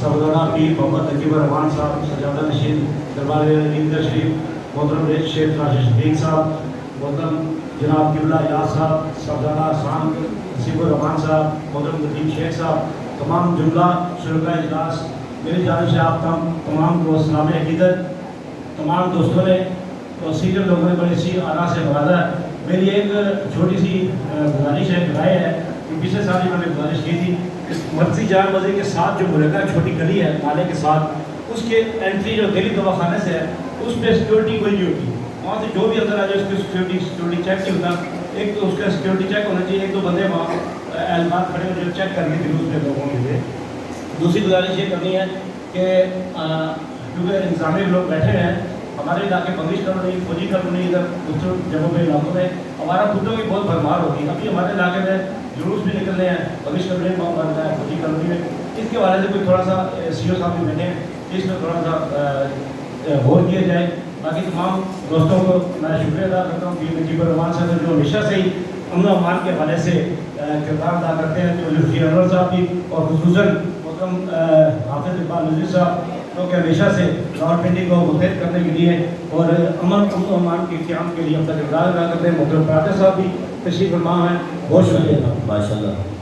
सौदाना पीर मोहम्मद नजीब रहमान साहब, सजादा नशीन दरबार इंदर शरीफ, मोहतरम रेज शेख राशिद शफीक साहब, मोहतरम जनाब किबला याद साहब, सौदाना आसान नसीबुर रहमान साहब, मोहतरम नदीम शेख साहब, तमाम जुमला शुरका इजलास, मेरी जानिब से आप तमाम को सलाम अकीदत। तमाम दोस्तों ने और सीनियर लोगों ने बड़ी सी आरा से नवाजा है। मेरी एक छोटी सी गुजारिश है, राय है कि पिछले साल ही मैंने गुजारिश की थी कि मर्जी जान मज़े के साथ जो मुरगा छोटी गली है नाले के साथ, उसके एंट्री जो दिल्ली दवाखाने से है उस पर सिक्योरिटी कोई नहीं होती। वहाँ से जो भी अंदर आ जाए उसकी सिक्योरिटी चेक नहीं होता। एक तो उसका सिक्योरिटी चेक होना चाहिए, एक दो बंदे वहाँ एहलकार खड़े हो जो चेक करने के लिए उसमें लोगों के लिए। दूसरी गुजारिश ये करनी है कि क्योंकि इंतजामी लोग बैठे हुए हैं, हमारे इलाके बंदिश कॉलोनी, फौजी कॉलोनी, इधर दूसरे जगहों में इलाकों में हमारा खुदों की बहुत भरमार होगी। अभी हमारे इलाके में जुलूस भी निकल रहे हैं, बंदिश कॉलोनी में बम बनता है, फौजी कॉलोनी में। इसके हवाले से कोई थोड़ा सा CO साहब भी बैठे हैं, इसमें थोड़ा सा गौर किया जाए। बाकी तमाम दोस्तों को मैं शुक्रिया अदा करता हूँ कि नजीब रहमान साहब जो हमेशा से ही अमन अमान के हवाले से किरदार अदा करते हैं, तो जुल्फी अनवर साहब भी और खुसूसन मोहतरम हाफिज इकबाल नज़ीर साहब क्योंकि हमेशा से रावलपिंडी को मुतहद करने के लिए और अमन अमान के क़याम के लिए अपना किरदार अदा करते हैं। मोहतरम प्रातर साहब भी तशरीफ़ फरमा हैं, बहुत शुक्रिया। माशाअल्लाह।